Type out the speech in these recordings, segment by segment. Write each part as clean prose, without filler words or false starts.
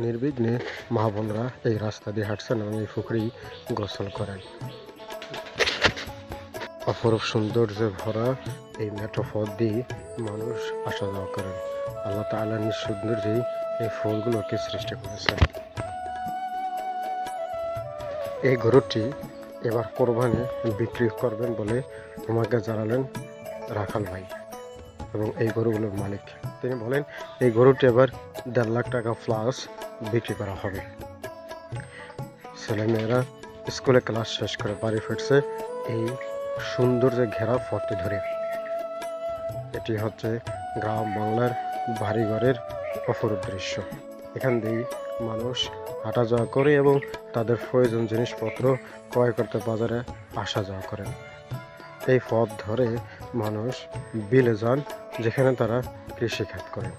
নির্বিঘ্নে মা বোনরা এই রাস্তা দিয়ে হাঁটছেন এবং এই পুকুরেই গোসল করেন। অপরূপ সৌন্দর্যে ভরা এই মেঠো পথ দিয়ে মানুষ আসা যাওয়া করেন। আল্লাহ তাআলা নিজ সৌন্দর্যেই এই ফুলগুলোকে সৃষ্টি করেছেন। এই গরুটি এবার কোরবানি বিক্রি করবেন বলে আমাকে জানালেন রাখাল ভাই এবং এই গরুগুলোর মালিক। তিনি বলেন এই গরুটি এবার 1.5 লাখ টাকা প্লাস বিক্রি করা হবে। ছেলেমেয়েরা স্কুলে ক্লাস শেষ করে বাড়ি ফিরছে এই সৌন্দর্যে ঘেরা পথটি ধরে। এটি হচ্ছে গ্রাম বাংলার বাড়িঘরের অপরূপ দৃশ্য। এখান দিয়ে মানুষ হাঁটা যাওয়া করে এবং তাদের প্রয়োজন জিনিসপত্র ক্রয় করতে বাজারে আসা যাওয়া করেন। এই পথ ধরে মানুষ বিলে যান, যেখানে তারা কৃষিকাজ করেন।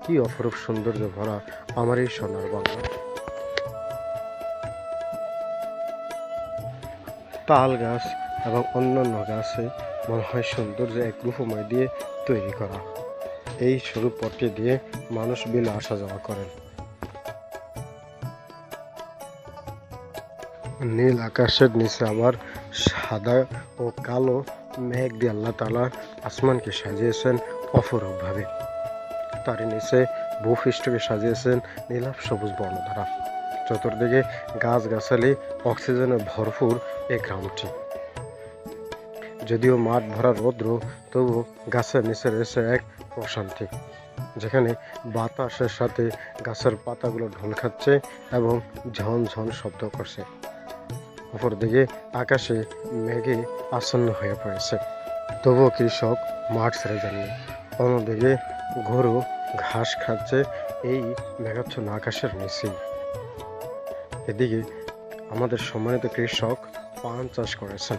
কি অপরূপ সৌন্দর্য ভরা আমার এই সোনার বাংলা। তাল গাছ এবং অন্যান্য গাছে মনে হয় সৌন্দর্য এক রূপময় দিয়ে তৈরি করা। এই সরু পথটি দিয়ে মানুষ বিলে আসা যাওয়া করেন। নীল আকাশের নিচে আবার সাদা ও কালো মেঘ দিয়ে আল্লাহ তাআলা আসমানকে সাজিয়েছেন অপরূপভাবে। তার নিচে ভূপৃষ্ঠকে সাজিয়েছেন নীলাভ সবুজ বর্ণধারা। চতুর্দিকে গাছগাছালি, অক্সিজেনে ভরপুর এই গ্রামটি। যদিও মাঠ ভরা রৌদ্র, তবু গাছের নিচে রয়েছে এক প্রশান্তি, যেখানে বাতাসের সাথে গাছের পাতাগুলো ঢোল খাচ্ছে এবং ঝনঝন শব্দ করছে। অপরদিকে আকাশে মেঘে আচ্ছন্ন হয়ে পড়েছে, তবুও কৃষক মাঠ ছেড়ে যাননি। অন্যদিকে গরু ঘাস খাচ্ছে এই মেঘাচ্ছন্ন আকাশের নিচেই। এদিকে আমাদের সম্মানিত কৃষক পান চাষ করেছেন।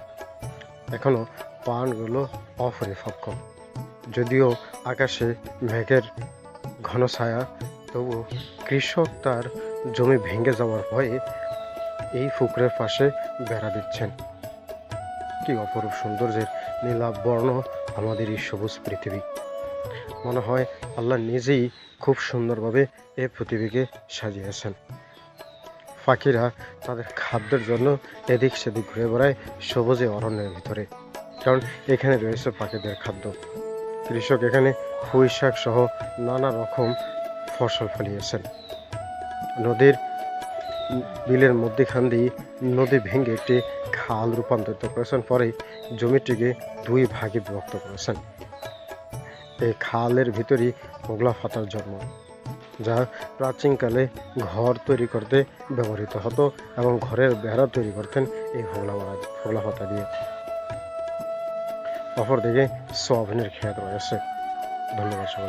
এখনো পানগুলো অপরিপক্ক, যদিও আকাশে মেঘের ঘন ছায়া, তবু কৃষক তার জমি ভেঙে যাওয়ার ভয়ে এই পুকুরের পাশে বেড়া দিচ্ছেন। কি অপরূপ সৌন্দর্যের নীলাভ বর্ণ আমাদের এই সবুজ পৃথিবী। মনে হয় আল্লাহ নিজেই খুব সুন্দরভাবে এই পৃথিবীকে সাজিয়েছেন। পাখিরা তাদের খাদ্যের জন্য এদিক সেদিক ঘুরে বেড়ায় সবুজে অরণ্যের ভিতরে, কারণ এখানে রয়েছে পাখিদের খাদ্য। কৃষক এখানে পুঁই শাক সহ নানা রকম ফসল ফলিয়েছেন। নদীর বিলের মধ্যখান দিয়ে নদী ভেঙে একটি খাল রূপান্তরিত করেছেন, পরে জমিটিকে 2 ভাগে বিভক্ত করেছেন। এই খালের ভিতরই হোগলা পাতার জন্ম, যা প্রাচীনকালে ঘর তৈরি করতে ব্যবহৃত হতো এবং ঘরের বেড়া তৈরি করতেন এই হোগলা পাতা দিয়ে। অপরদিকে সোয়াবিনের ক্ষেত রয়েছে। ধন্যবাদ সবাই।